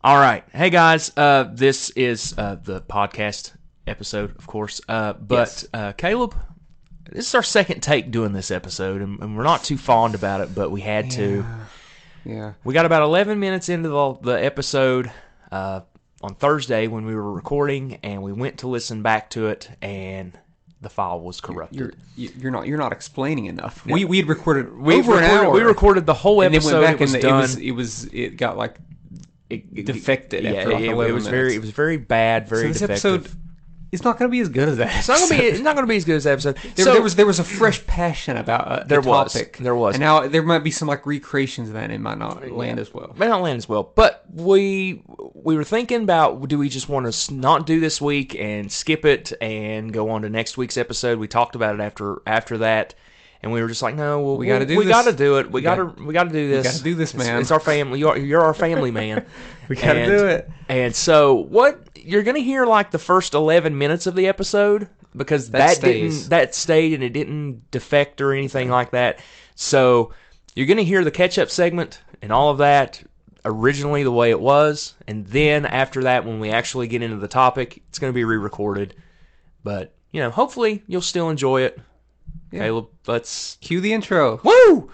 All right. Hey, guys. This is the podcast episode, of course. But Caleb, this is our second take doing this episode, and we're not too fond about it, but we had to. Yeah. We got about 11 minutes into the episode on Thursday when we were recording, and we went to listen back to it, and the file was corrupted. You're not explaining enough. Yeah. We had recorded an hour. We recorded the whole episode. And then went back it got like defected. After like 11 was minutes. It was very bad, very this defective. Episode, it's not going to be as good as that. It's not going to be as good as that episode. There was a fresh passion about the topic. There was. And now there might be some like recreations of that, and it might not land as well. Might not land as well. But we were thinking about, do we just want to not do this week and skip it and go on to next week's episode? We talked about it after that. And we were just like, no, we got to do it. We got to do it. We got to do this. We got to do this, man. It's our family. You're our family, man. We got to do it. And so what you're going to hear like the first 11 minutes of the episode because that stayed and it didn't defect or anything like that. So you're going to hear the catch-up segment and all of that originally the way it was. And then after that, when we actually get into the topic, it's going to be re-recorded. But, hopefully you'll still enjoy it. Yeah. Caleb, let's cue the intro. Woo!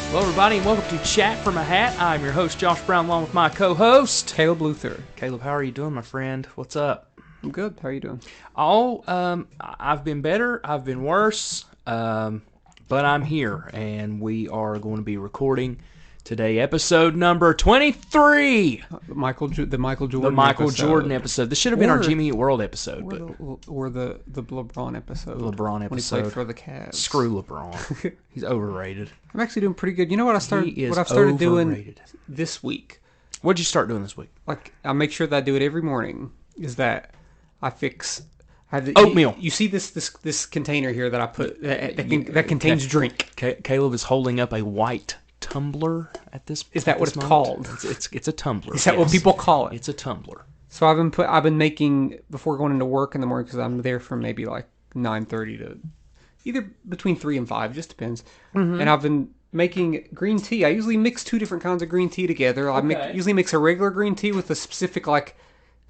Hello, everybody, and welcome to Chat from a Hat. I'm your host, Josh Brown, along with my co-host, Caleb Luther. Caleb, how are you doing, my friend? What's up? I'm good. How are you doing? I've been better. I've been worse. But I'm here, and we are going to be recording today, episode number 23. The Michael Jordan episode. This should have been our Jimmy Eat World episode, or the LeBron episode. LeBron episode when he played for the Cavs. Screw LeBron. He's overrated. I'm actually doing pretty good. You know what I've started doing this week? What'd you start doing this week? Like I make sure that I do it every morning. Is that I have the oatmeal. You see this container here that I put that contains drink. Caleb is holding up a white tumbler at this. Is that what it's called? It's a tumbler. Is that what people call it? It's a tumbler. So I've been making before going into work in the morning because I'm there from maybe like 9:30 to either between 3 and 5, just depends. Mm-hmm. And I've been making green tea. I usually mix two different kinds of green tea together. I usually mix a regular green tea with a specific like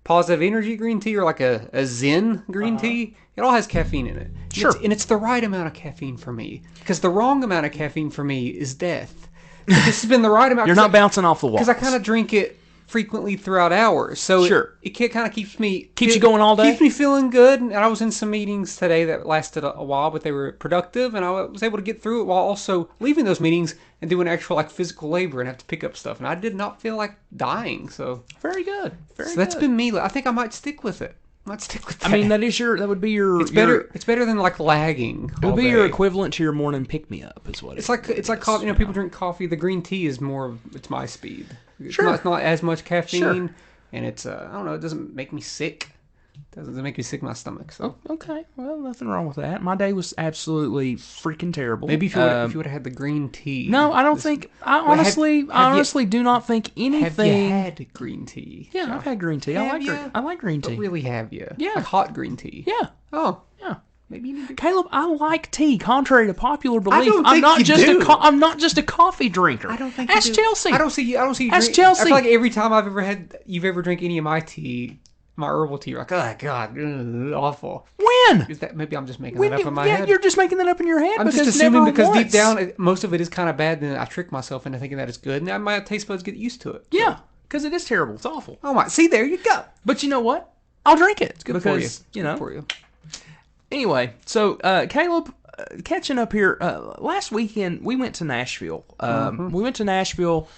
positive energy green tea or like a Zen green tea. It all has caffeine in it. Sure. And it's the right amount of caffeine for me. Because the wrong amount of caffeine for me is death. This has been the right amount. You're not bouncing off the wall. Because I kind of drink it frequently throughout hours. So sure. It kind of keeps you going all day? Keeps me feeling good. And I was in some meetings today that lasted a while, but they were productive. And I was able to get through it while also leaving those meetings and doing actual like physical labor and have to pick up stuff. And I did not feel like dying. So very good. That's been me. I think I might stick with it. I mean, that would be your. It's better. It's better than like lagging. It would be your equivalent to your morning pick me up, is what it's like. It's like coffee. People drink coffee. The green tea is more. It's my speed. Sure. It's not as much caffeine, sure. And it's. I don't know. It doesn't make me sick. It doesn't make me sick in my stomach. So okay, well, nothing wrong with that. My day was absolutely freaking terrible. Maybe if you would have had the green tea. No, I don't think. I honestly do not think anything. Have you had green tea? Yeah, Josh? I've had green tea. I like green tea. But really, have you? Yeah, like hot green tea. Yeah. Oh, yeah. Maybe you need to... Caleb, I like tea. Contrary to popular belief, I'm not just a coffee drinker. I don't think. Ask Chelsea. I don't see you. Ask Chelsea. I feel like every time you've ever drank any of my tea. My herbal tea, you're like, oh God, awful. When? Is that maybe I'm just making that up in my head? You're just making that up in your head. I'm just assuming because deep down, most of it is kind of bad. Then I trick myself into thinking that it's good, and my taste buds get used to it. Yeah, because it is terrible. It's awful. Oh my! See, there you go. But you know what? I'll drink it. It's good for you. Good for you. Anyway, so Caleb, catching up here. Last weekend we went to Nashville. We went to Nashville.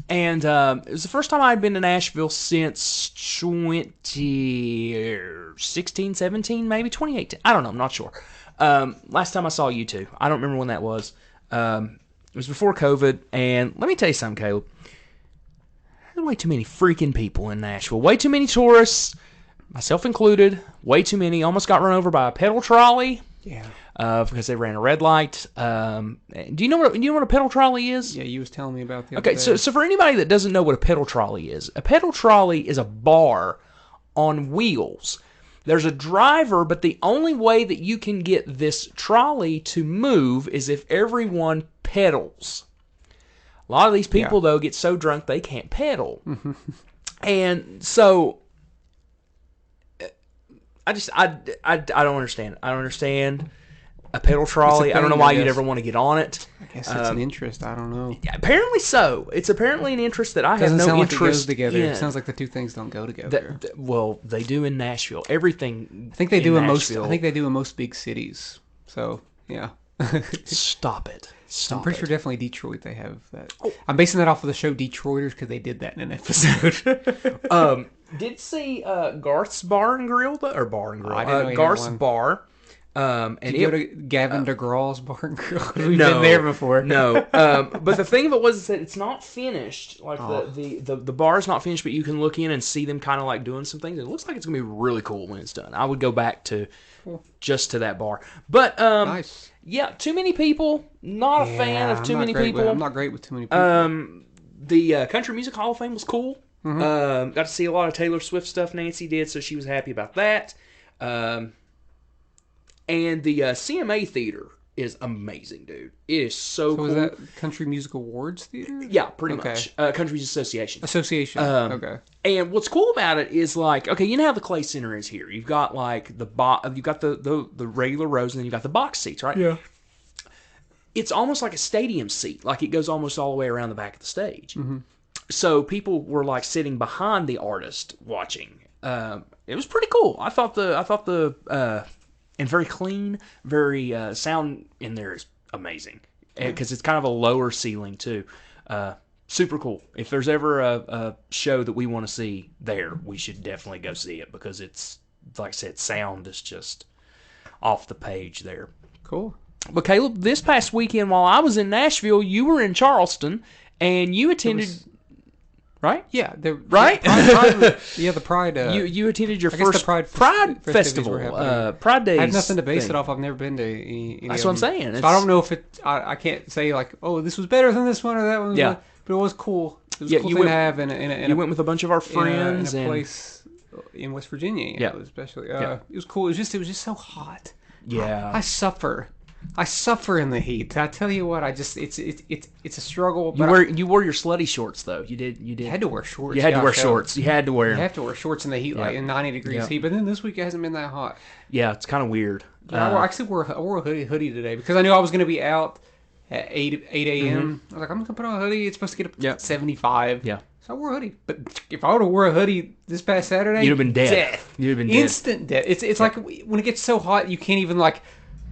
And it was the first time I'd been to Nashville since 2016, 17, maybe 2018. I don't know. I'm not sure. Last time I saw you two. I don't remember when that was. It was before COVID. And let me tell you something, Caleb. There's way too many freaking people in Nashville. Way too many tourists, myself included. Way too many. Almost got run over by a pedal trolley. Yeah. Because they ran a red light. Do you know what a pedal trolley is? Yeah, you was telling me about the other Okay, day. so for anybody that doesn't know what a pedal trolley is a bar on wheels. There's a driver, but the only way that you can get this trolley to move is if everyone pedals. A lot of these people, though, get so drunk they can't pedal. And so, I don't understand. I don't understand a pedal trolley. I don't know why you'd ever want to get on it. I guess it's an interest. I don't know. Apparently so. It's apparently an interest that I have no like interest it goes together. in. It sounds like the two things don't go together. Well, they do in Nashville. Everything. I think they do in most. Nashville. I think they do in most big cities. So yeah. Stop it. Stop I'm pretty sure definitely Detroit they have that. Oh. I'm basing that off of the show Detroiters because they did that in an episode. Did see Garth's Bar and Grill I didn't know Garth's Bar. And did you go to Gavin DeGraw's Bar and Grill? We've been there before. No. But the thing of it was that it's not finished. Like the bar is not finished, but you can look in and see them kind of like doing some things. It looks like it's gonna be really cool when it's done. I would go back to just to that bar. But nice. Yeah, too many people. Not a fan of too many people. I'm not great with too many people. The Country Music Hall of Fame was cool. Got to see a lot of Taylor Swift stuff. Nancy did, so she was happy about that. And the CMA Theater is amazing, dude. It is so cool. So is that Country Music Awards Theater? Yeah, pretty much. Country Music Association. Okay. And what's cool about it is like, okay, you know how the Clay Center is here. You've got like you've got the regular rows, and then you've got the box seats, right? Yeah. It's almost like a stadium seat. Like it goes almost all the way around the back of the stage. So people were like sitting behind the artist watching. It was pretty cool. I thought the and very clean, very sound in there is amazing because it's kind of a lower ceiling too. Super cool. If there's ever a show that we want to see there, we should definitely go see it because it's, like I said, sound is just off the page there. Cool. But Caleb, this past weekend while I was in Nashville, you were in Charleston and you attended... Right? Yeah. Right? The Pride. You attended your first Pride Festival. Pride Days. I have nothing to base it off. I've never been to any That's what I'm saying. So I don't know if it... I can't say like, oh, this was better than this one or that one. Yeah. But it was cool. It was a cool thing to have you went with a bunch of our friends in a place in West Virginia. Yeah. Especially. It was cool. It was just so hot. Yeah. I suffer in the heat. I tell you what, it's a struggle. But you wore your slutty shorts though. You did. You had to wear shorts. You had to wear shorts. You had to wear. You have to wear shorts in the heat, like in 90 degrees heat. But then this week it hasn't been that hot. Yeah, it's kind of weird. I actually wore a hoodie today because I knew I was going to be out at 8 a.m. I was like, I'm going to put on a hoodie. It's supposed to get up to 75. Yeah. So I wore a hoodie. But if I would have wore a hoodie this past Saturday, you'd have been dead. Death. You'd have been dead. Instant death. It's like when it gets so hot, you can't even like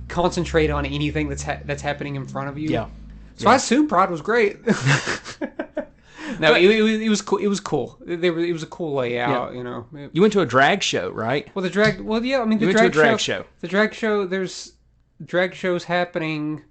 concentrate on anything that's happening in front of you. Yeah. So I assume Pride was great. No, it was cool. It was cool. It was a cool layout. You know. You went to a drag show, right? Well, the drag. Well, yeah. I mean, the drag show. The drag show. There's drag shows happening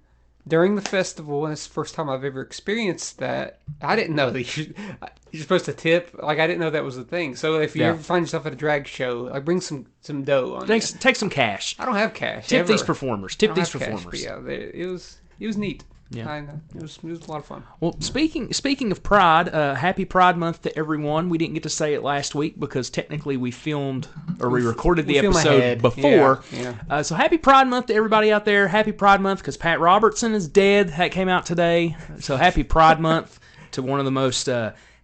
during the festival, and it's the first time I've ever experienced that. I didn't know that you're supposed to tip. Like, I didn't know that was a thing. So if you ever find yourself at a drag show, like, bring some dough on you. Take some cash. I don't have cash. Tip these performers. Tip these performers. Cash, yeah, it was neat. Yeah, it was a lot of fun. Well, speaking of Pride, happy Pride Month to everyone. We didn't get to say it last week because technically we recorded the episode before. Yeah. So happy Pride Month to everybody out there. Happy Pride Month because Pat Robertson is dead. That came out today. So happy Pride Month to one of the most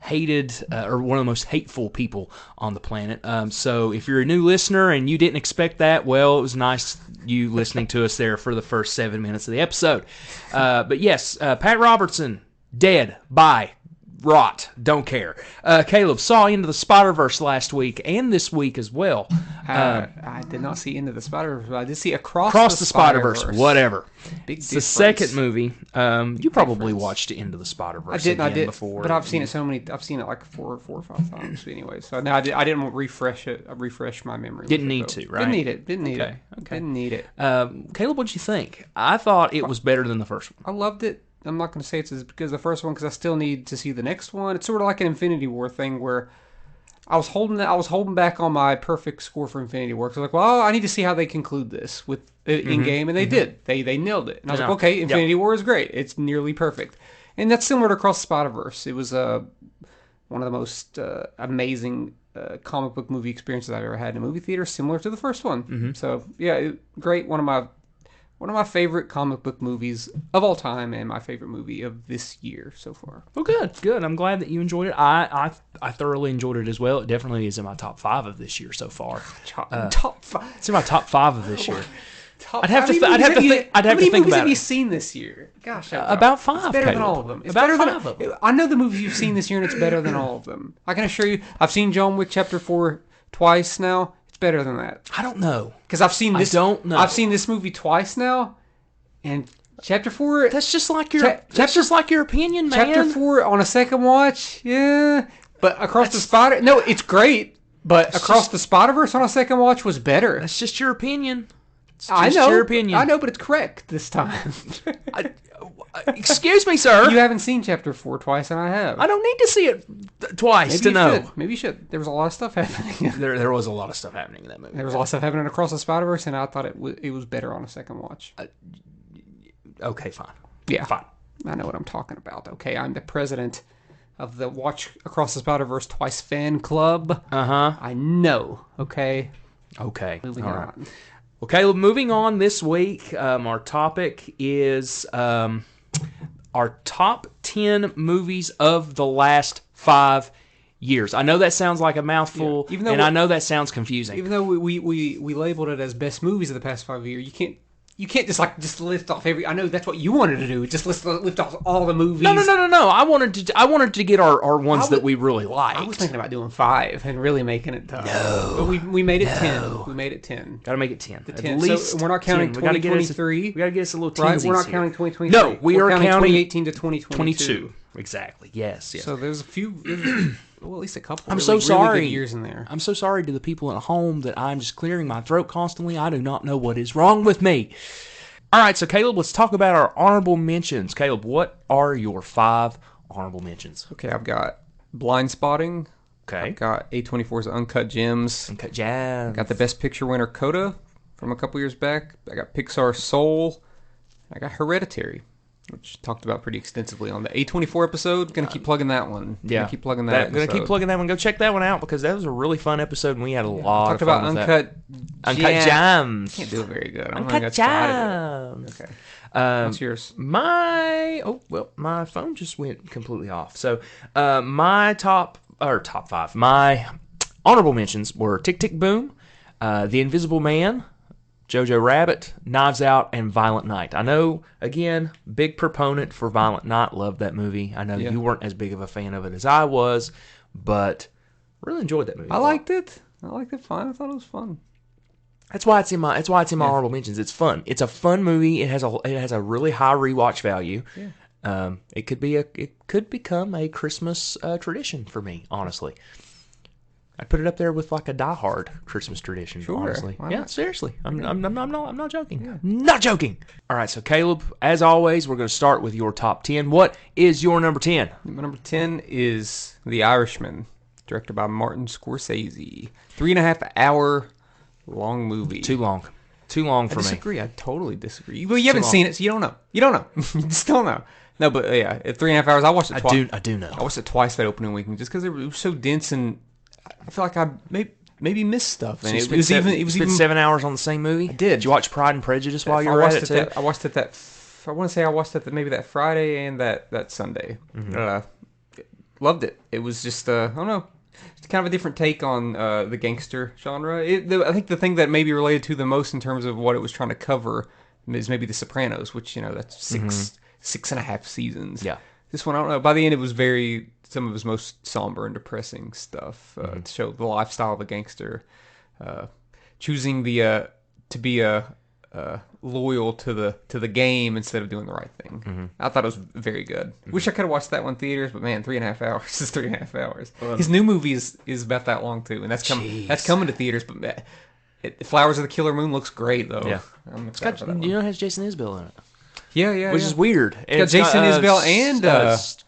hated or one of the most hateful people on the planet. So if you're a new listener and you didn't expect that, well, it was nice you listening to us there for the first 7 minutes of the episode. But yes, Pat Robertson, dead, bye, rot, don't care. Caleb saw Into the Spider-Verse last week and this week as well. I did not see Into the Spider-Verse, but I did see Across the Spider-Verse. Whatever. It's the second movie. You probably watched Into the Spider-Verse I did before. But I've seen it I've seen it like four or five times anyway. So now I didn't refresh it. I refreshed my memory. Didn't need to, right? Didn't need it. Didn't need it. Caleb, what'd you think? I thought it was better than the first one. I loved it. I'm not going to say it's because the first one, because I still need to see the next one. It's sort of like an Infinity War thing where I was holding back on my perfect score for Infinity War. So I was like, well, I need to see how they conclude this with in game, and they did. They nailed it. And I was like, okay, Infinity War is great. It's nearly perfect, and that's similar to Across the Spider-Verse. It was one of the most amazing comic book movie experiences I've ever had in a movie theater, similar to the first one. So yeah, great. One of my favorite comic book movies of all time, and my favorite movie of this year so far. Well, good. I'm glad that you enjoyed it. I thoroughly enjoyed it as well. It definitely is in my top 5 of this year so far. Top 5. It's in my top 5 of this year. I'd have to think about it. How many movies have you seen this year? Gosh, about 5. It's better than all of them. It's about better 5 than of them. I know the movies you've seen this year, and it's better than all of them. I can assure you, I've seen John Wick Chapter 4 twice now. It's better than that. I don't know, because I've seen this. I don't know. I've seen this movie twice now, and Chapter 4. That's just like your. That's just like your opinion, man. Chapter 4 on a second watch, yeah. But Across the Spider, no, it's great. But Across the Spider-Verse on a second watch was better. That's just your opinion. I know. Your opinion. I know, but it's correct this time. Excuse me, sir. You haven't seen Chapter 4 twice, and I have. I don't need to see it twice to know. Maybe you should. There was a lot of stuff happening. There was a lot of stuff happening in that movie. There was a lot of stuff happening Across the Spider-Verse, and I thought it was better on a second watch. Okay, fine. Yeah. Fine. I know what I'm talking about. Okay, I'm the president of the Watch Across the Spider-Verse Twice fan club. I know. Okay. Moving on. Right. Well, Caleb, moving on this week, our topic is our top 10 movies of the last 5 years. I know that sounds like a mouthful, and I know that sounds confusing. Even though we labeled it as best movies of the past 5 years, you can't just list off every. I know that's what you wanted to do. Just lift off all the movies. No. I wanted to get our ones that we really liked. I was thinking about doing 5 and really making it tough. No, but we made it 10. We made it 10. Got to make it 10. At least so we're not counting 2023. We got to get us a little right. We're not counting 2023. No, we're counting 2018 to 2022. Exactly. Yes. So there's a few. Well, at least a couple. I'm so sorry. Really good years in there. I'm so sorry to the people at home that I'm just clearing my throat constantly. I do not know what is wrong with me. All right, so Caleb, let's talk about our honorable mentions. Caleb, what are your 5 honorable mentions? Okay, I've got Blind Spotting. Okay. I've got A24's Uncut Gems. Uncut Gems. I got the Best Picture winner Coda from a couple years back. I got Pixar's Soul. I got Hereditary, which talked about pretty extensively on the A24 episode. Gonna keep plugging that one. Yeah. Gonna keep plugging that. Gonna keep plugging that one. Go check that one out because that was a really fun episode and we had a lot of fun with Uncut Gems. Can't do it very good. Uncut Gems. Okay. What's yours? My phone just went completely off. So my top 5. My honorable mentions were Tick Tick Boom, The Invisible Man, Jojo Rabbit, Knives Out, and Violent Night. I know, again, big proponent for Violent Night. Loved that movie. I know you weren't as big of a fan of it as I was, but really enjoyed that movie. I liked it. Fine. I thought it was fun. That's why it's in my honorable mentions. It's fun. It's a fun movie. It has a really high rewatch value. Yeah. It could become a Christmas tradition for me, honestly. I'd put it up there with like a Die Hard Christmas tradition, honestly. Why yeah, not? Seriously. I'm not joking. Yeah. Not joking. All right, so Caleb, as always, we're going to start with your top 10. What is your number 10? My number 10 is The Irishman, directed by Martin Scorsese. 3.5 hour long movie. Too long for me. I disagree. I totally disagree. Well, you haven't seen it, so you don't know. You just don't know. No, but yeah, at 3.5 hours, I watched it twice. I do know. I watched it twice that opening weekend just because it was so dense and I feel like I maybe missed stuff. And so it was even 7 hours on the same movie. I did. Did you watch Pride and Prejudice while you were at it too? I watched it I want to say I watched it maybe that Friday and that Sunday. Mm-hmm. Loved it. It was just I don't know, it's kind of a different take on the gangster genre. I think the thing that maybe related to the most in terms of what it was trying to cover is maybe The Sopranos, which that's 6.5 seasons. Yeah. This one, I don't know. By the end, it was some of his most somber and depressing stuff to show the lifestyle of a gangster, choosing to be loyal to the game instead of doing the right thing. Mm-hmm. I thought it was very good. Wish I could have watched that one in theaters, but man, 3.5 hours is 3.5 hours. His new movie is about that long too, and that's coming to theaters. But Flowers of the Killer Moon looks great though. Yeah, it has Jason Isbell in it. Yeah, which is weird. It's got Jason Isbell and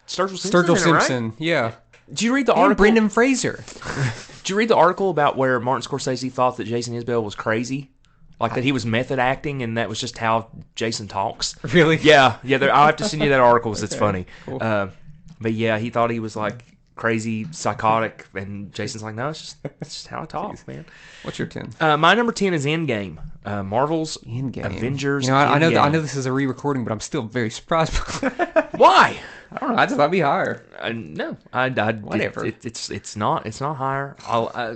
Sturgill Simpson. Right? Yeah. Did you read the article? Brendan Fraser. Did you read the article about where Martin Scorsese thought that Jason Isbell was crazy? Like that he was method acting and that was just how Jason talks? Really? Yeah. I'll have to send you that article because it's funny. Cool. But yeah, he thought he was like crazy, psychotic, and Jason's like, no, it's just how I talk, man. What's your 10? My number 10 is Endgame. Marvel's Endgame. Avengers. I know this is a re-recording, but I'm still very surprised. Why? I don't know. I just thought it'd be higher. No, Whatever. It's not higher.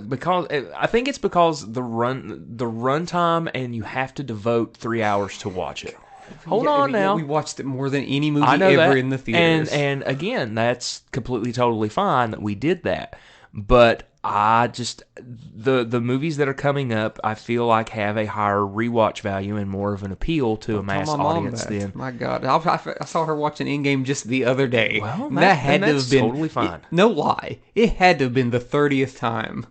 Because I think it's because the runtime, and you have to devote 3 hours to watch it. Hold on now. We watched it more than any movie ever in the theaters. And again, that's completely totally fine that we did that. But I just the movies that are coming up, I feel like have a higher rewatch value and more of an appeal to a mass audience than. My God, I saw her watching Endgame just the other day. Well, that had to have been totally fine. No lie, it had to have been the 30th time.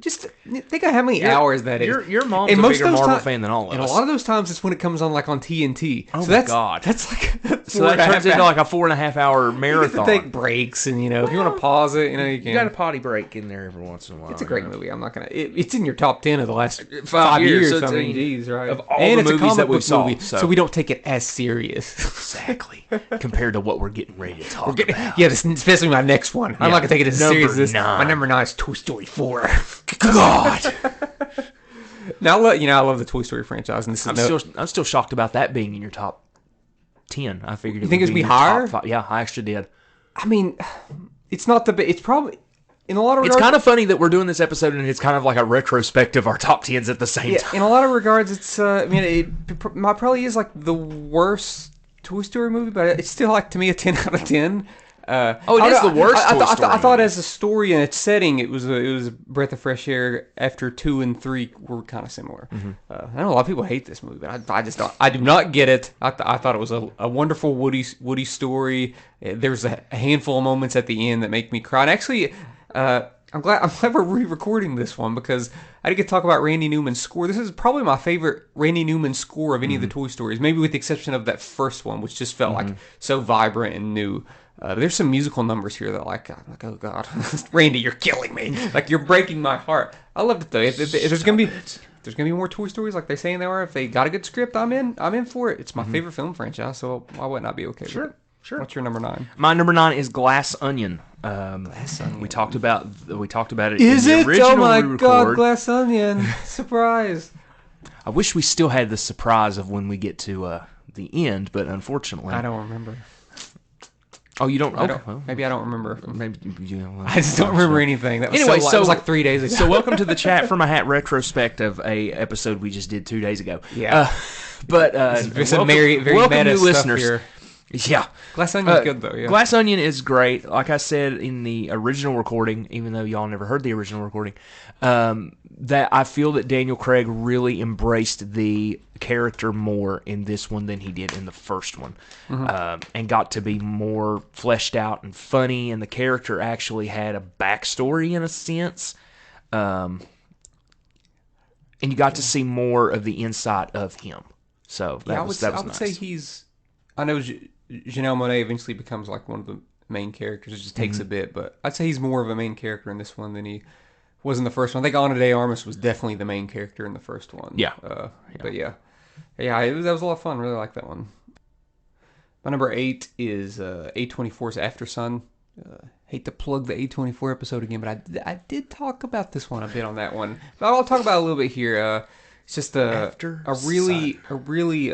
Just think of how many hours that is. Your mom's a bigger Marvel fan than all of us. And a lot of those times it's when it comes on like on TNT. Oh, so my God. That's like so that turns into like a 4.5 hour marathon. You take breaks and, if you want to pause it, you can. You got a potty break in there every once in a while. It's a great movie. I'm not going to... It's in your top 10 of the last 5 years. So geez, right? Of all the movies that we saw. Movie, so we don't take it as serious. Exactly. Compared to what we're getting ready to talk about. Yeah, especially my next one. I'm not going to take it as serious as this. My number 9 is Toy Story 4. God. Now, I love the Toy Story franchise, and I'm still shocked about that being in your top 10. I figured. You think it'd be higher? Yeah, I actually did. I mean, it's not the. It's probably in a lot of regards. It's kind of funny that we're doing this episode, and it's kind of like a retrospective of our top 10s at the same time. In a lot of regards, it's. It probably is like the worst Toy Story movie, but it's still like to me a 10 out of 10. It is the worst Toy Story. I thought as a story and its setting, it was a breath of fresh air. After 2 and 3 were kind of similar. Mm-hmm. I know a lot of people hate this movie, but I just don't. I do not get it. I thought it was a wonderful Woody story. There's a handful of moments at the end that make me cry. And actually, I'm glad we're re-recording this one because I didn't get to talk about Randy Newman's score. This is probably my favorite Randy Newman score of any of the Toy Stories, maybe with the exception of that first one, which just felt like so vibrant and new. There's some musical numbers here that I'm like, oh God, Randy, you're killing me. Like, you're breaking my heart. I loved it though. If there's gonna be more Toy Stories like they're saying they are, if they got a good script, I'm in for it. It's my favorite film franchise, so why wouldn't I be okay with it? Sure. What's your number 9? My number 9 is Glass Onion. Glass Onion. We talked about it. Is in the it? Original Oh my re-record. God, Glass Onion! Surprise! I wish we still had the surprise of when we get to the end, but unfortunately, I don't remember. Oh, you don't? Okay. Maybe I don't remember. Maybe I just don't remember anything. That was that was like 3 days ago. So welcome to the Chat from a Hat retrospective, a episode we just did 2 days ago. Yeah, but welcome new listeners here. Yeah, Glass Onion's good though. Yeah, Glass Onion is great. Like I said in the original recording, even though y'all never heard the original recording, that I feel that Daniel Craig really embraced the character more in this one than he did in the first one, and got to be more fleshed out and funny. And the character actually had a backstory in a sense, and you got to see more of the inside of him. So that was nice. I would say he's. I know Janelle Monáe eventually becomes like one of the main characters. It just takes a bit, but I'd say he's more of a main character in this one than he was in the first one. I think Ana de Armas was definitely the main character in the first one. Yeah. But yeah, that was a lot of fun. Really like that one. My number 8 is A24's Aftersun. Hate to plug the A24 episode again, but I did talk about this one a bit on that one. But I'll talk about it a little bit here. It's just a really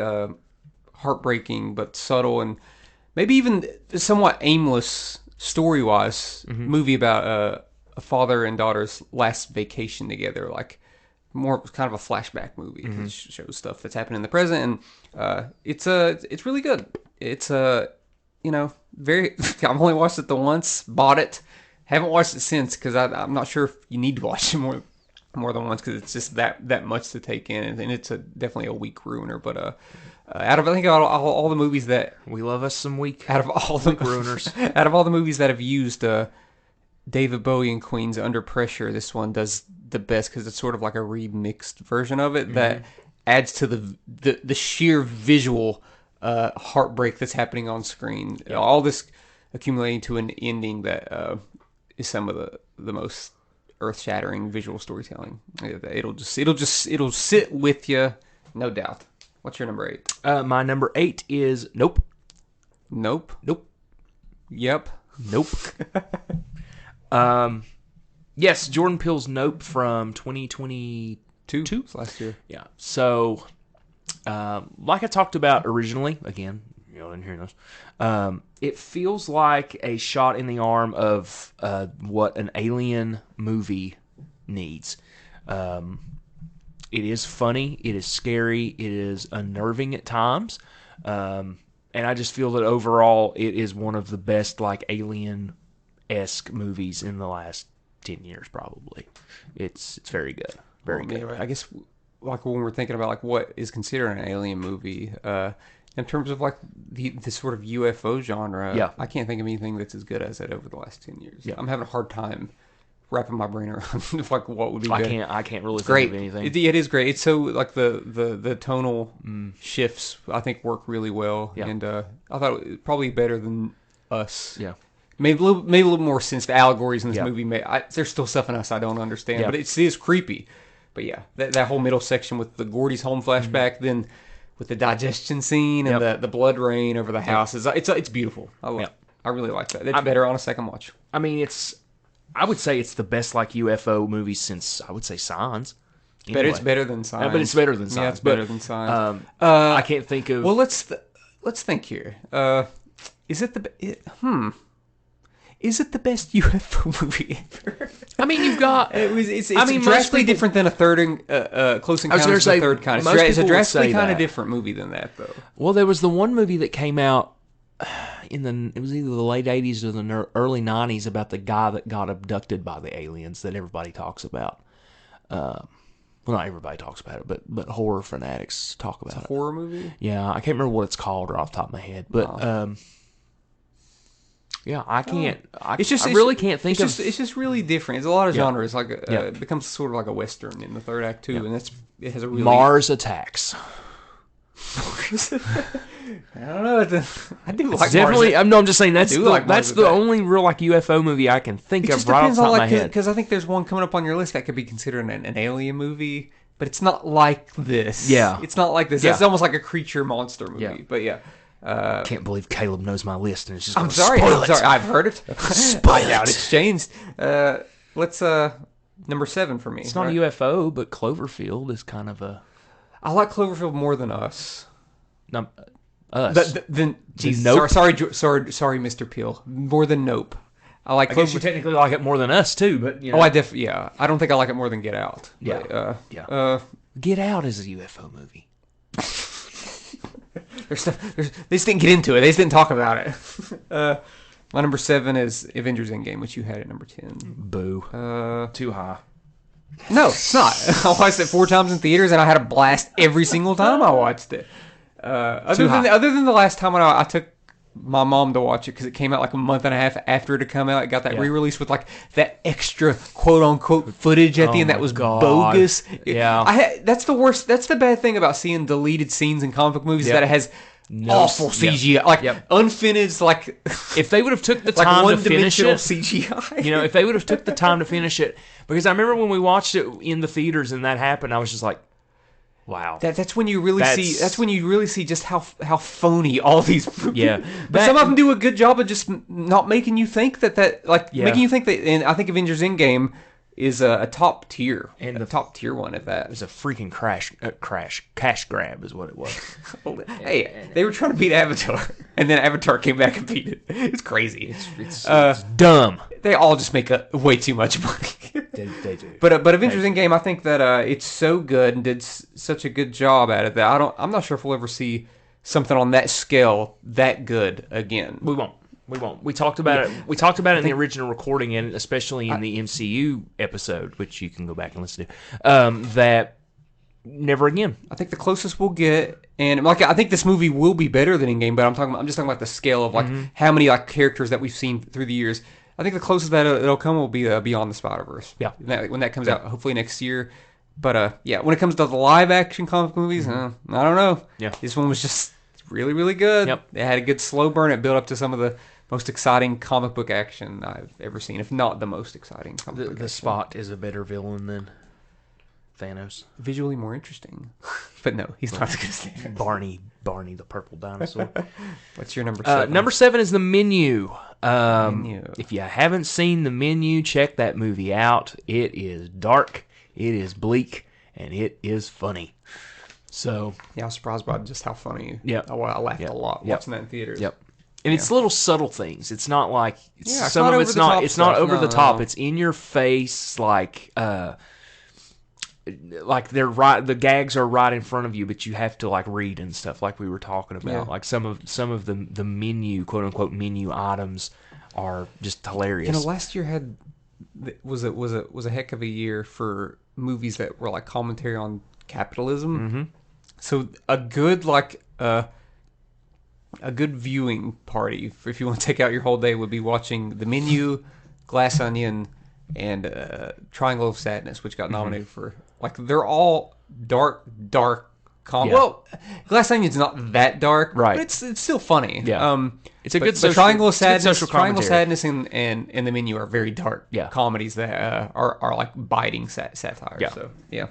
heartbreaking but subtle and maybe even somewhat aimless story-wise movie about a father and daughter's last vacation together, like more kind of a flashback movie. It shows stuff that's happening in the present, and it's really good. It's very. I've only watched it the once, bought it, haven't watched it since because I'm not sure if you need to watch it more than once because it's just that much to take in, and it's definitely a weak ruiner, but out of all the movies that we love us some weak out of all the ruiners, out of all the movies that have used David Bowie and Queen's Under Pressure, this one does the best because it's sort of like a remixed version of it that adds to the sheer visual heartbreak that's happening on screen. All this accumulating to an ending that is some of the most earth-shattering visual storytelling. It'll sit with you, no doubt. What's your number 8? My number 8 is Nope. Nope. Yep. Nope. Yes, Jordan Peele's Nope from 2022. It's last year. Yeah. So, like I talked about originally, again, y'all didn't hear this. It feels like a shot in the arm of what an Alien movie needs. It is funny. It is scary. It is unnerving at times. And I just feel that overall it is one of the best like Alien-esque movies in the last 10 years probably. It's very good. Very good. I guess like when we're thinking about like what is considered an Alien movie, in terms of like the sort of UFO genre, I can't think of anything that's as good as it over the last 10 years. Yeah. I'm having a hard time wrapping my brain around like what would be good. I can't really think of anything. It is great. It's so like the tonal shifts I think work really well, and I thought it was probably better than Us. Yeah. Made a little more sense. The allegories in this movie there's still stuff in Us I don't understand, but it is creepy. But yeah, that whole middle section with the Gordy's home flashback, then with the digestion scene and the blood rain over the house, it's beautiful. I really like that. It's better on a second watch. I mean, I would say it's the best like UFO movie since I would say Signs. Anyway. It's better than Signs. But it's better than Signs. Yeah, it's better than Signs. I can't think of. Well, let's think here. Is it the best UFO movie ever? I mean, you've got. It's drastically different than a third Close Encounters of the Third Kind. It's a drastically kind of different movie than that, though. Well, there was the one movie that came out it was either the late 80s or the early 90s about the guy that got abducted by the aliens that everybody talks about. Well, not everybody talks about it, but horror fanatics talk about it. Horror movie? Yeah, I can't remember what it's called or off the top of my head, but yeah, I can't. I really can't think of. It's just really different. It's a lot of genres. Like it becomes sort of like a western in the third act too, and it has a really Mars Attacks. I don't know. I do like definitely. Mars. I'm just saying that's the only real like UFO movie I can think of right off the top of my head. Because I think there's one coming up on your list that could be considered an alien movie, but it's not like this. Yeah, it's not like this. Yeah. It's almost like a creature monster movie. Yeah. But yeah. Can't believe Caleb knows my list and it's just. I'm sorry. I've heard it. Spoil it. It's changed. Let's number 7 for me. It's not a UFO, but Cloverfield is kind of a. I like Cloverfield more than Us. Us. Nope. Sorry, Mr. Peele. More than Nope. I guess you technically like it more than Us too, but you know. I don't think I like it more than Get Out. Yeah. But, Get Out is a UFO movie. There's stuff. They just didn't get into it. They just didn't talk about it. My number 7 is Avengers Endgame, which you had at number 10. Boo. Too high. No, it's not. I watched it 4 times in theaters, and I had a blast every single time I watched it. Other than the last time I took my mom to watch it because it came out like a month and a half after it had come out. It got that re-release with like that extra quote-unquote footage at the end that was bogus. That's the worst. That's the bad thing about seeing deleted scenes in comic book movies is that it has awful CGI, unfinished. Like if they would have took the time to finish it, CGI. You know, if they would have took the time to finish it, because I remember when we watched it in the theaters and that happened, I was just like, wow. That's when you really see. That's when you really see just how phony all these. Yeah, but some of them do a good job of just not making you think making you think that. And I think Avengers Endgame is a top tier, and the top tier one at that. It was a freaking cash grab is what it was. Hey, they were trying to beat Avatar, and then Avatar came back and beat it. It's crazy. It's dumb. They all just make way too much money. They do. But Avengers Endgame, I think that it's so good and did such a good job at it that I'm not sure if we'll ever see something on that scale that good again. We won't. We talked about it. We talked about it in the original recording, and especially in the MCU episode, which you can go back and listen to. That never again. I think the closest we'll get, and I think this movie will be better than Endgame. But I'm just talking about the scale of how many characters that we've seen through the years. I think the closest that it'll come will be Beyond the Spider-Verse. Yeah, when that comes out, hopefully next year. But when it comes to the live action comic movies, I don't know. Yeah, this one was just really, really good. Yep, it had a good slow burn. It built up to some of the most exciting comic book action I've ever seen, if not the most exciting comic book action. The Spot is a better villain than Thanos. Visually more interesting. But no, he's not as good as Thanos. Barney the purple dinosaur. What's your number 7? Number 7 is The Menu. If you haven't seen The Menu, check that movie out. It is dark, it is bleak, and it is funny. So yeah, I was surprised by just how funny. Yeah, I laughed a lot watching that in theaters. Yep. And it's little subtle things. It's not like some of it's not. It's not over the top. It's in your face, like they're right. The gags are right in front of you, but you have to like read and stuff, like we were talking about. Yeah. Like some of the menu, quote unquote, menu items are just hilarious. Last year was a heck of a year for movies that were like commentary on capitalism. Mm-hmm. So a good a good viewing party, if you want to take out your whole day, would be watching The Menu, Glass Onion, and Triangle of Sadness, which got nominated for. Like, they're all dark comedy. Yeah. Well, Glass Onion's not that dark, right? But it's still funny. Yeah, it's a good. But Triangle of Sadness, Triangle Sadness, and The Menu are very dark comedies that are like biting satire. Yeah. So yeah.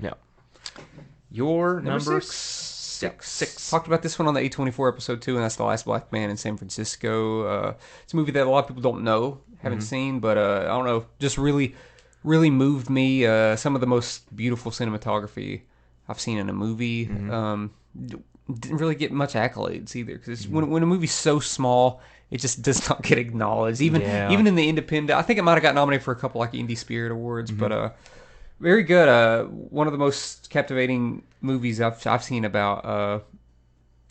Your number 6. Talked about this one on the A24 episode too, and that's The Last Black Man in San Francisco. It's a movie that a lot of people don't know, haven't seen, but I don't know, just really moved me. Some of the most beautiful cinematography I've seen in a movie. Didn't really get much accolades either, because when a movie's so small, it just does not get acknowledged. Even in the independent, I think it might have got nominated for a couple like Indie Spirit Awards, but very good. One of the most captivating movies I've seen about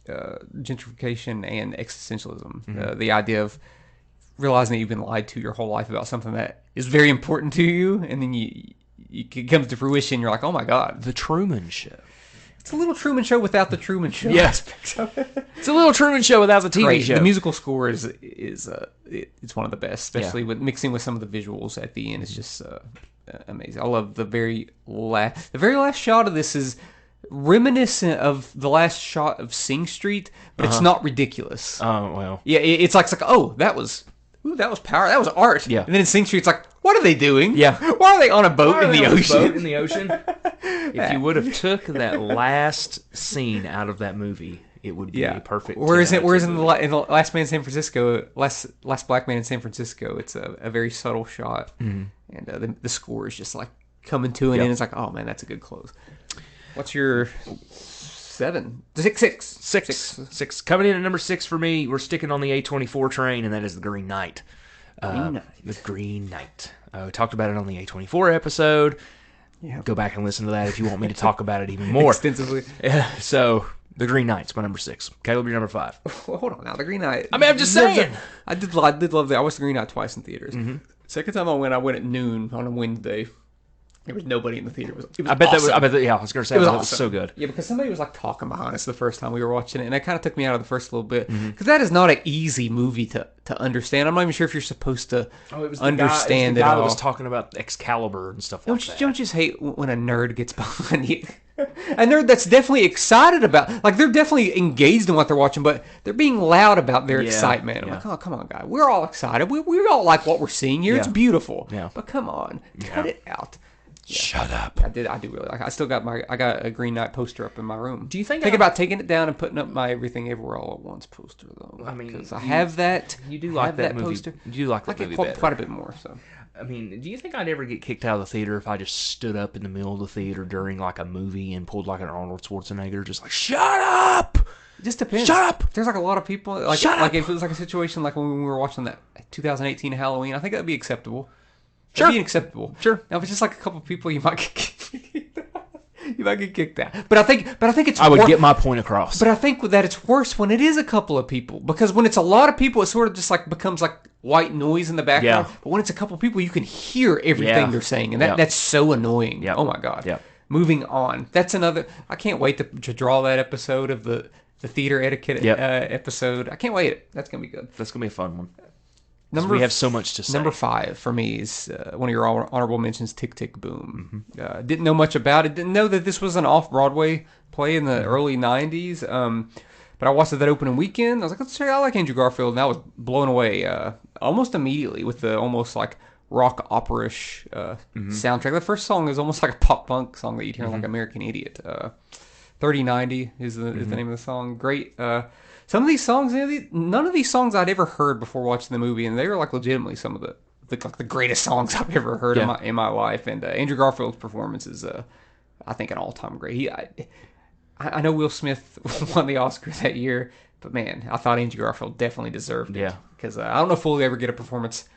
gentrification and existentialism. The idea of realizing that you've been lied to your whole life about something that is very important to you, and then it comes to fruition. You're like, oh my god, The Truman Show. It's a little Truman Show without the Truman Show. Yes, it's a little Truman Show without the TV show. The musical score is it's one of the best, especially with mixing with some of the visuals at the end. It's just amazing. I love the very last shot of this is reminiscent of the last shot of Sing Street, but it's not ridiculous. Oh well, yeah, it's like oh that was power, that was art. Yeah, and then in Sing Street, it's like, what are they doing? Yeah, why are they on a boat in the ocean? If you would have took that last scene out of that movie, it would be a perfect. Whereas in the Last Man in San Francisco, Last Black Man in San Francisco, it's a very subtle shot, and the score is just like coming to an end. It's like, oh man, that's a good close. What's your 7? 6. Coming in at number 6 for me, we're sticking on the A24 train, and that is The Green Knight. The Green Knight. We talked about it on the A24 episode. Yeah. Go back and listen to that if you want me to talk about it even more extensively. So, The Green Knight's my number 6. Caleb, your number 5. Well, hold on now. The Green Knight. I mean, I'm just saying. I did love that. I watched The Green Knight twice in theaters. Second time I went at noon on a Wednesday. There was nobody in the theater. It was awesome. I was going to say, it was so good. Yeah, because somebody was like talking behind us the first time we were watching it, and it kind of took me out of the first little bit. Because that is not an easy movie to understand. I'm not even sure if you're supposed to understand it all. The guy that was talking about Excalibur and stuff like that. Don't you just hate when a nerd gets behind you? A nerd that's definitely excited about, like, they're definitely engaged in what they're watching, but they're being loud about their excitement. I'm like, oh, come on, guy. We're all excited. We all like what we're seeing here. It's beautiful. Yeah. But come on, cut it out. Yeah. Shut up. I do really like it. I still got a Green Knight poster up in my room. Do you think about taking it down and putting up my Everything Everywhere All at Once poster though? I mean, because I have that. You do like that movie. poster. You do like that movie better. Quite a bit more. So, I mean, do you think I'd ever get kicked out of the theater if I just stood up in the middle of the theater during like a movie and pulled like an Arnold Schwarzenegger, just like, shut up? It just depends. Shut up. There's like a lot of people like shut up. If it was like a situation like when we were watching that 2018 Halloween, I think that'd be acceptable. Sure. It'd be acceptable. Sure. Now, if it's just like a couple of people, you might get kicked out. But I think it's. I would get my point across. But I think that it's worse when it is a couple of people, because when it's a lot of people, it sort of just like becomes like white noise in the background. Yeah. But when it's a couple of people, you can hear everything they're saying, and that's so annoying. Yeah. Oh my god. Yeah. Moving on. That's another. I can't wait to draw that episode of the theater etiquette episode. I can't wait. That's gonna be good. That's gonna be a fun one. We have so much to say. Number 5 for me is one of your honorable mentions, Tick, Tick, Boom. Didn't know much about it. Didn't know that this was an off-Broadway play in the early 90s. But I watched it that opening weekend. I was like, let's check out. I like Andrew Garfield, and I was blown away almost immediately with the almost like rock opera-ish soundtrack. The first song is almost like a pop punk song that you'd hear like American Idiot. 3090 is the name of the song. Great. Some of these songs, none of these songs I'd ever heard before watching the movie, and they were like legitimately some of the greatest songs I've ever heard in my life. And Andrew Garfield's performance is, I think, an all-time great. I know Will Smith won the Oscar that year, but man, I thought Andrew Garfield definitely deserved it. Yeah. Because I don't know if we'll ever get a performance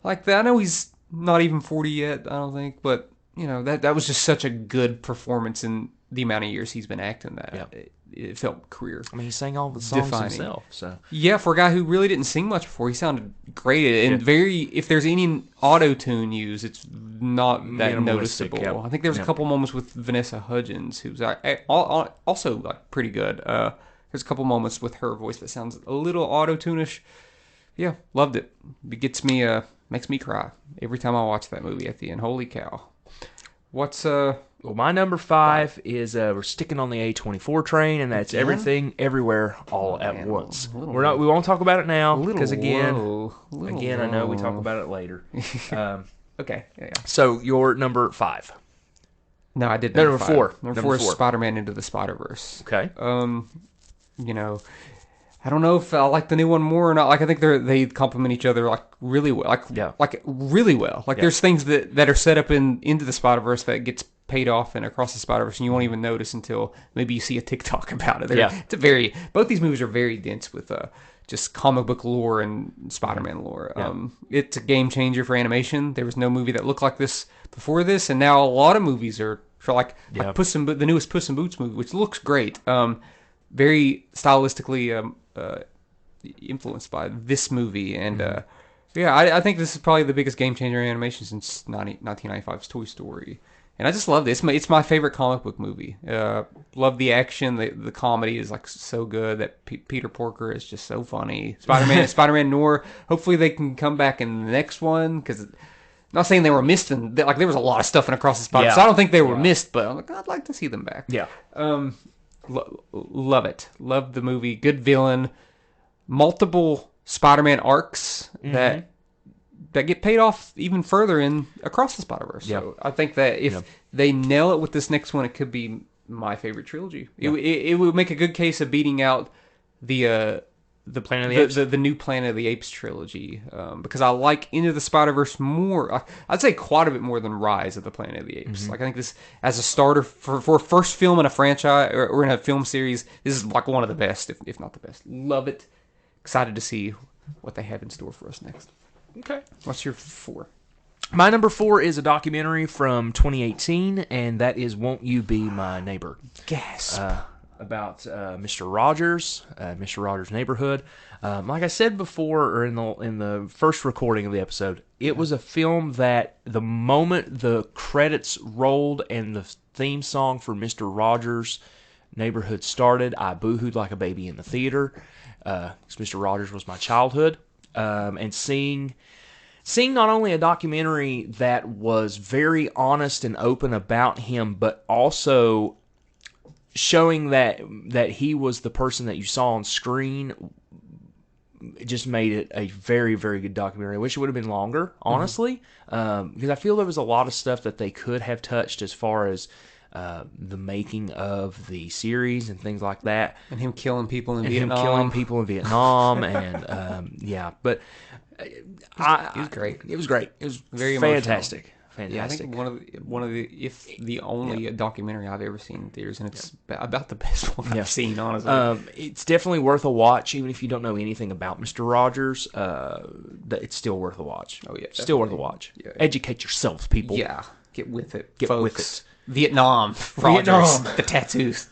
like that. I know he's not even 40 yet, I don't think, but that was just such a good performance in the amount of years he's been acting that it felt career. I mean, he sang all the songs himself. So yeah, for a guy who really didn't sing much before, he sounded great and very. If there's any auto tune used, it's not that noticeable. Yep. I think there's a couple moments with Vanessa Hudgens, who's also like pretty good. There's a couple moments with her voice that sounds a little auto tune-ish. Yeah, loved it. It gets me, makes me cry every time I watch that movie at the end. Holy cow! What's Well, my number 5 is we're sticking on the A24 train, and that's Everything, Everywhere, All at Once. We won't talk about it now because again, I know we talk about it later. Okay. Yeah. So your number 5. No, I did number 4. Number 4 is Spider-Man Into the Spider-Verse. Okay. I don't know if I like the new one more or not. Like, I think they complement each other like really well. Like really well. Like there's things that are set up into the Spider-Verse that gets paid off and Across the Spider-Verse, and you won't even notice until maybe you see a TikTok about it. It's both these movies are very dense with just comic book lore and Spider-Man lore. It's a game changer for animation. There was no movie that looked like this before this, and now a lot of movies are like the newest Puss in Boots movie, which looks great. Very stylistically influenced by this movie, and I think this is probably the biggest game changer in animation since 1995's Toy Story. And I just love this. It's my favorite comic book movie. Love the action. The comedy is like so good. That Peter Porker is just so funny. Spider-Man Noir. Hopefully they can come back in the next one, because I'm not saying they were missed. There was a lot of stuff in Across the Spider-Verse. So I don't think they were missed, but I'm like, I'd like to see them back. Yeah. Love it. Love the movie. Good villain. Multiple Spider-Man arcs that get paid off even further in Across the Spider-Verse. Yeah. So I think that if they nail it with this next one, it could be my favorite trilogy. Yeah. It would make a good case of beating out the Planet of the Apes, the new Planet of the Apes trilogy, because I like Into the Spider-Verse more. I'd say quite a bit more than Rise of the Planet of the Apes. Like, I think this as a starter for a first film in a franchise or in a film series, this is like one of the best, if not the best. Love it. Excited to see what they have in store for us next. Okay. What's your 4? My number 4 is a documentary from 2018, and that is Won't You Be My Neighbor? Gasp. About Mr. Rogers, Mr. Rogers' Neighborhood. Like I said before, or in the first recording of the episode, it was a film that the moment the credits rolled and the theme song for Mr. Rogers' Neighborhood started, I boohooed like a baby in the theater. Because Mr. Rogers was my childhood. And seeing not only a documentary that was very honest and open about him, but also showing that he was the person that you saw on screen, it just made it a very, very good documentary. I wish it would have been longer, honestly, because I feel there was a lot of stuff that they could have touched as far as the making of the series and things like that, and him killing people in Vietnam, and but it was great. It was great. It was very fantastic. Emotional. Fantastic. Yeah, I think one of the if the only documentary I've ever seen in theaters, and it's about the best one I've seen, honestly. It's definitely worth a watch, even if you don't know anything about Mr. Rogers. It's still worth a watch. Oh yeah, still worth a watch. Yeah. Educate yourselves, people. Yeah, get with it. Get with it. Vietnam, Rogers, the tattoos,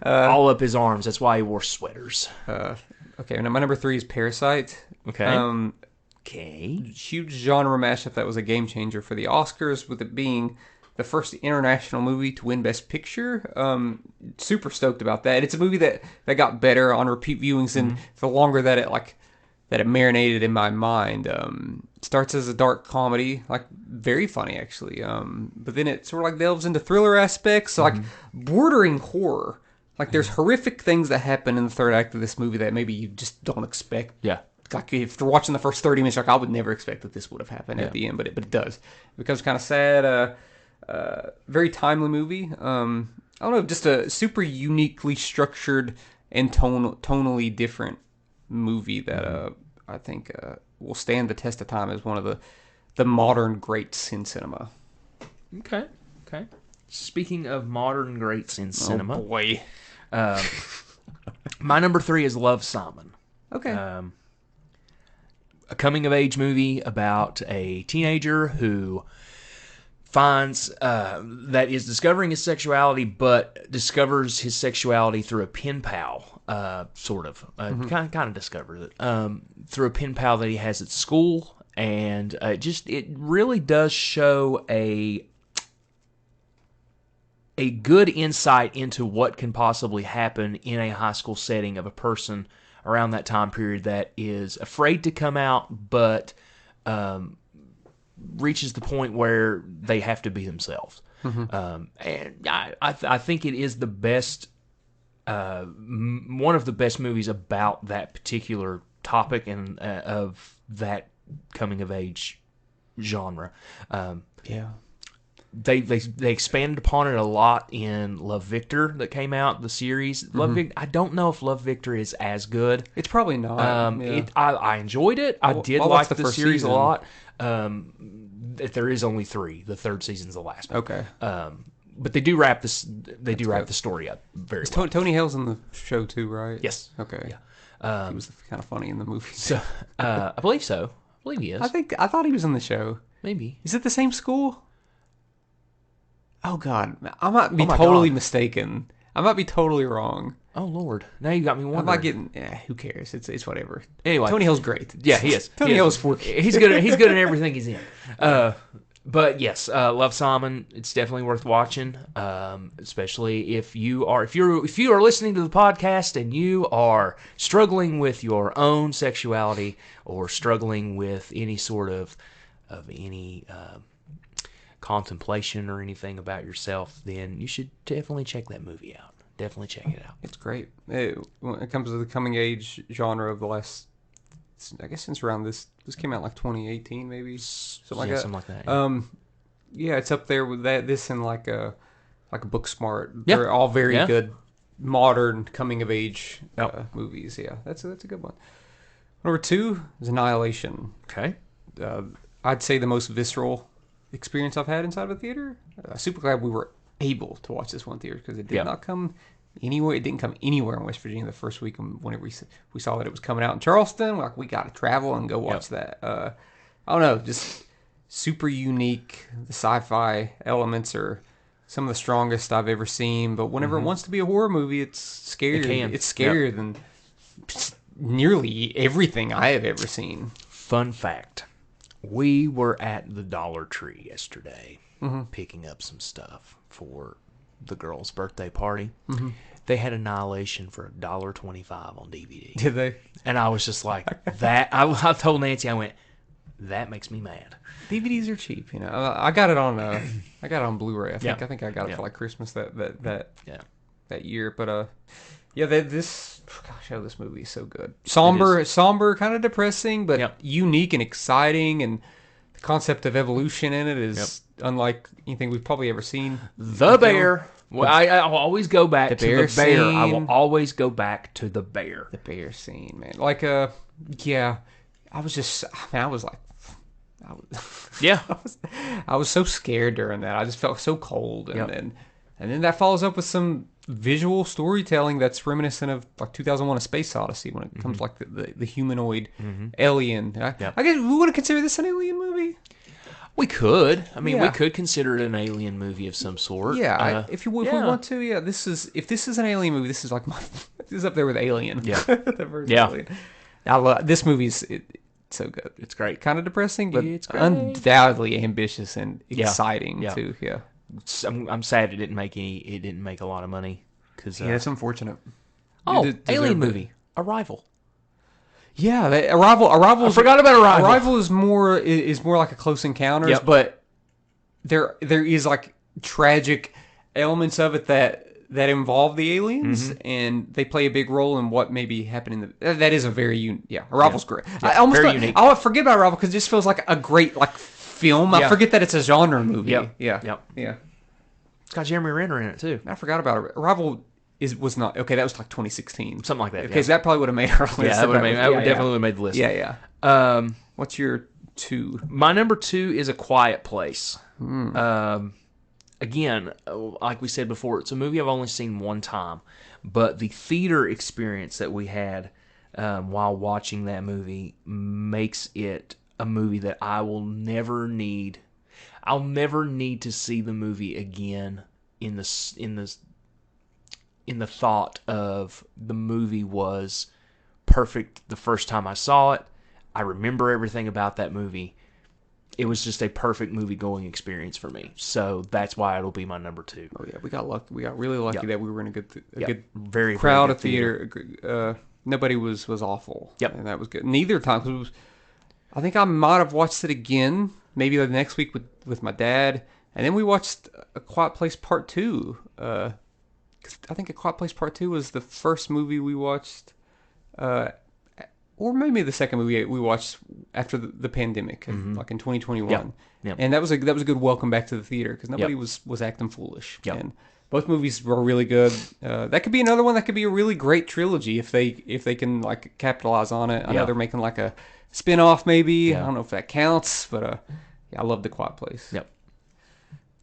all up his arms. That's why he wore sweaters. Okay, now my number 3 is Parasite. Okay. Huge genre mashup that was a game changer for the Oscars, with it being the first international movie to win Best Picture. Super stoked about that. It's a movie that got better on repeat viewings, and the longer that it marinated in my mind. It starts as a dark comedy, like very funny actually, but then it sort of like delves into thriller aspects, like bordering horror. Like, there's horrific things that happen in the third act of this movie that maybe you just don't expect. Yeah. Like, if they're watching the first 30 minutes, like, I would never expect that this would have happened at the end, but it does. It becomes kind of sad. Very timely movie. I don't know, just a super uniquely structured and tonally different movie that I think will stand the test of time as one of the modern greats in cinema. Okay. Speaking of modern greats in cinema, oh boy, my number 3 is Love, Simon. Okay. A coming of age movie about a teenager who finds that is discovering his sexuality, but discovers his sexuality through a pen pal, sort of. Kind of discovers it through a pen pal that he has at school, and it really does show a good insight into what can possibly happen in a high school setting of a person around that time period that is afraid to come out, but reaches the point where they have to be themselves. And I think it is the best, one of the best movies about that particular topic and of that coming of age genre. They expanded upon it a lot in Love, Victor that came out, the series. Love, Victor, I don't know if Love, Victor is as good. It's probably not. I enjoyed it. I did like the series season. a lot. There is only 3. The third season's the last one. Okay. But they do wrap this. They do wrap the story up very well. Tony Hale's in the show too, right? Yes. Okay. Yeah. He was kind of funny in the movie. So I believe so. I believe he is. I thought he was in the show. Maybe. Is it the same school? Oh God, I might be totally mistaken. I might be totally wrong. Oh Lord, now you got me wondering. I'm not getting. Who cares? It's whatever. Anyway, Tony Hill's great. Yeah, he is. Tony Hill's he's good. He's good in everything he's in. But yes, Love, Simon. It's definitely worth watching. Especially if you are listening to the podcast and you are struggling with your own sexuality or struggling with any sort of any contemplation or anything about yourself, then you should definitely check that movie out. Definitely check it out. It's great. When it comes to the coming age genre of the last, I guess since around this came out like 2018 maybe, something like that. Something like that. Yeah, it's up there with that. This and like a Booksmart. Yeah. They're all very good modern coming of age movies. Yeah, that's a good one. Number 2 is Annihilation. Okay. I'd say the most visceral experience I've had inside of a theater. Super glad we were able to watch this one theater because it did not come anywhere. It didn't come anywhere in West Virginia the first week. And whenever we saw that it was coming out in Charleston, like we got to travel and go watch that. I don't know, just super unique. The sci-fi elements are some of the strongest I've ever seen. But whenever it wants to be a horror movie, it's scarier. It's scarier than nearly everything I have ever seen. Fun fact. We were at the Dollar Tree yesterday picking up some stuff for the girls' birthday party. They had Annihilation for $1.25 on DVD. Did they? And I was just like, that. I told Nancy, I went, that makes me mad. DVDs are cheap, you know. I got it on Blu-ray. I think I got it for like Christmas that year. But this movie is so good. Somber, kind of depressing, but unique and exciting, and the concept of evolution in it is unlike anything we've probably ever seen. The bear. Well, I'll always go back to the bear. I will always go back to the bear. The bear scene, man. Like, I was so scared during that. I just felt so cold, and then that follows up with some visual storytelling that's reminiscent of like 2001: A Space Odyssey when it comes to like the humanoid alien. I guess we would consider this an alien movie. We could. I mean, we could consider it an alien movie of some sort. Yeah, if we want to, if this is an alien movie, this is like this is up there with Alien. Yeah, the first Alien. I love this movie's. So good. It's great. Kind of depressing, but it's undoubtedly ambitious and exciting too. Yeah. I'm sad it didn't make a lot of money because it's unfortunate. Alien movie Arrival. Yeah, Arrival. I forgot about Arrival. Arrival is more like a Close Encounters, but there is like tragic elements of it that that involve the aliens, and they play a big role in what maybe happened in the. That is a very Arrival's great. I almost very unique. I'll forget about Arrival because it just feels like a great film. I forget that it's a genre movie. Yeah. It's got Jeremy Renner in it too. I forgot about it. Arrival was not okay. That was like 2016, something like that. Okay, so that probably would have made our list. Yeah, that definitely would have made the list. Yeah. What's your 2? My number 2 is A Quiet Place. Again, like we said before, it's a movie I've only seen one time, but the theater experience that we had while watching that movie makes it a movie that I'll never need to see the movie again in the thought of the movie was perfect the first time I saw it. I remember everything about that movie. It was just a perfect movie-going experience for me. So that's why it'll be my number 2. Oh yeah, we got lucky. We got really lucky that we were in a good very crowd very of theater. Nobody was awful. Yep, and that was good. Neither time. I think I might have watched it again, maybe the next week with my dad, and then we watched A Quiet Place Part 2. I think A Quiet Place Part 2 was the first movie we watched. Or maybe the second movie we watched after the pandemic, like in 2021. Yep. And that was a good welcome back to the theater because nobody was acting foolish. Yep. And both movies were really good. That could be another one that could be a really great trilogy if they can capitalize on it. I know they're making a spin-off maybe. Yeah. I don't know if that counts, but I love The Quiet Place. Yep.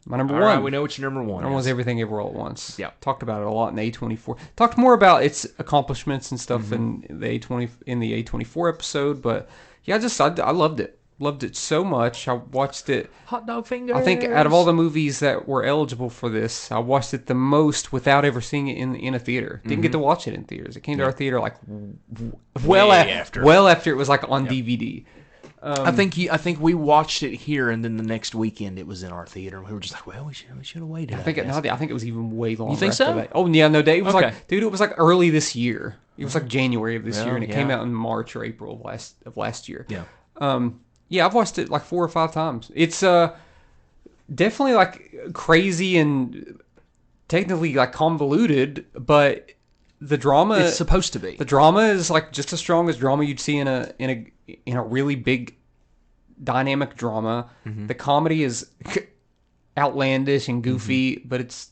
My number All 1. right, we know what your number 1 is. Was Everything Everywhere All at Once. Yeah. Talked about it a lot in A24. Talked more about its accomplishments and stuff in the A24 episode, but I loved it. Loved it so much. I watched it. Hot dog fingers. I think out of all the movies that were eligible for this, I watched it the most without ever seeing it in a theater. Didn't get to watch it in theaters. It came to our theater well after it was on DVD. I think we watched it here, and then the next weekend it was in our theater, and we were just like, well, we should have waited. I think it was even way longer. You think so? That. Oh yeah, no, it was it was early this year. It was January of this year, and it came out in March or April of last year. Yeah. I've watched it 4 or 5 times. It's definitely crazy and technically convoluted, but the drama it's supposed to be. The drama is just as strong as drama you'd see in a really big dynamic drama. The comedy is outlandish and goofy, but it's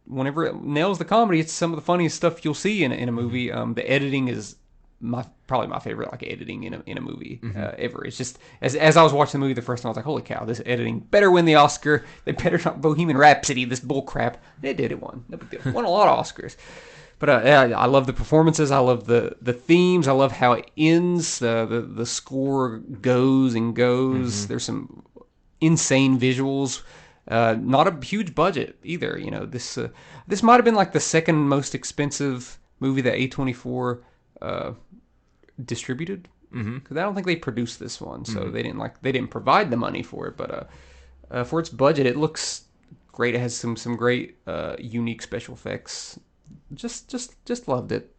whenever it nails the comedy, it's some of the funniest stuff you'll see in a movie. The editing is probably my favorite editing in a movie ever. It's just as I was watching the movie the first time, I was like, holy cow, this editing better win the Oscar. They better not Bohemian Rhapsody, this bull crap. They did, it won. No big deal. Won a lot of Oscars. But I love the performances. I love the themes. I love how it ends. The score goes and goes. There's some insane visuals. Not a huge budget either. This might have been the second most expensive movie that A24 distributed. Because I don't think they produced this one, so they didn't provide the money for it. But for its budget, it looks great. It has some great unique special effects. Just loved it.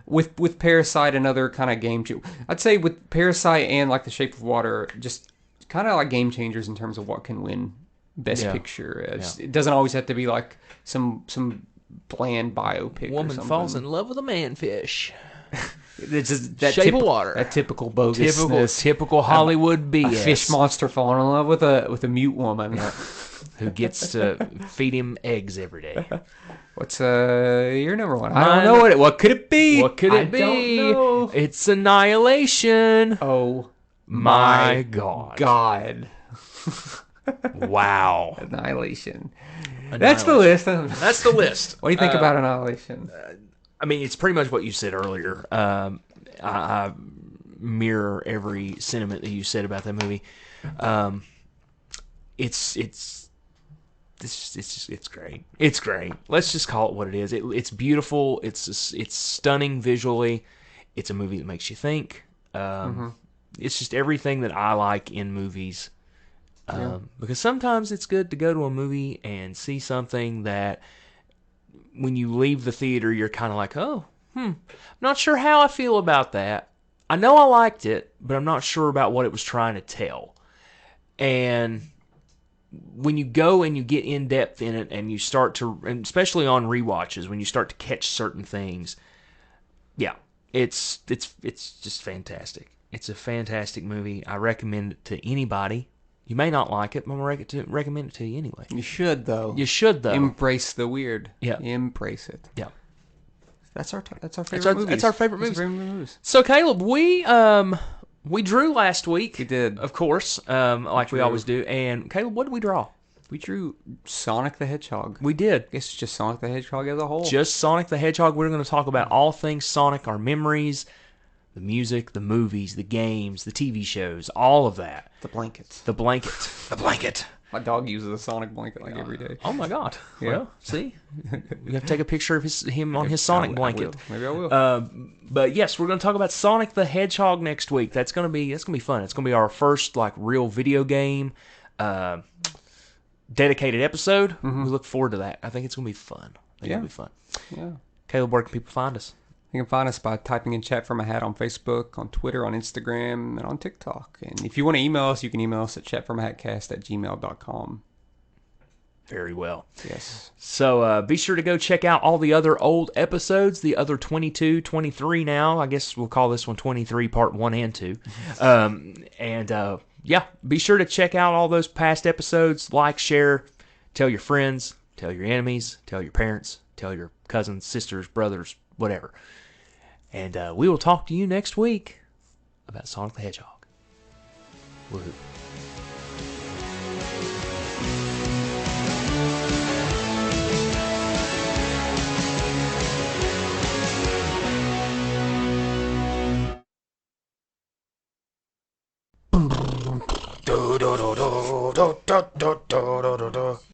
With Parasite and other kind of game changers. I'd say with Parasite and The Shape of Water, just kind of game changers in terms of what can win Best Picture. It doesn't always have to be some bland biopic. Woman or something. falls in love with a manfish. It's just that Shape of Water. That typical bogus. Typical Hollywood BS. A fish monster falling in love with a mute woman. Who gets to feed him eggs every day. What's your number 1? I don't know what could it be? What could it be? Don't know. It's Annihilation. Oh my God. Wow. Annihilation. That's the list. That's the list. What do you think about Annihilation? I mean, it's pretty much what you said earlier. I mirror every sentiment that you said about that movie. It's great. It's great. Let's just call it what it is. It's beautiful. It's stunning visually. It's a movie that makes you think. It's just everything that I like in movies. Because sometimes it's good to go to a movie and see something that when you leave the theater, you're kind of I'm not sure how I feel about that. I know I liked it, but I'm not sure about what it was trying to tell. And when you go and you get in depth in it, and you start to, and especially on rewatches, when you start to catch certain things, yeah, it's just fantastic. It's a fantastic movie. I recommend it to anybody. You may not like it, but I'm going to recommend it to you anyway. You should, though. You should, though. Embrace the weird. Yeah. Embrace it. Yeah. That's our favorite movies. That's our favorite movies. So, Caleb, we drew last week. We did. Of course, like we always do. And, Caleb, what did we draw? We drew Sonic the Hedgehog. We did. I guess it's just Sonic the Hedgehog as a whole. Just Sonic the Hedgehog. We're going to talk about all things Sonic, our memories, the music, the movies, the games, the TV shows, all of that. The blankets. The blanket. The blanket. My dog uses a Sonic blanket like every day. Oh my God! Yeah. Well, see, you have to take a picture of him on his Sonic blanket. Maybe I will. But yes, we're going to talk about Sonic the Hedgehog next week. That's gonna be fun. It's gonna be our first like real video game dedicated episode. Mm-hmm. We look forward to that. I think it's gonna be fun. It'll be fun. Yeah. Caleb, where can people find us? You can find us by typing in Chat From A Hat on Facebook, on Twitter, on Instagram, and on TikTok. And if you want to email us, you can email us at chatfromahatcast@gmail.com. Very well. Yes. So be sure to go check out all the other old episodes, the other 22, 23 now. I guess we'll call this one 23, part 1 and 2. Yeah, be sure to check out all those past episodes. Like, share, tell your friends, tell your enemies, tell your parents, tell your cousins, sisters, brothers, whatever. And we will talk to you next week about Sonic the Hedgehog. Woohoo.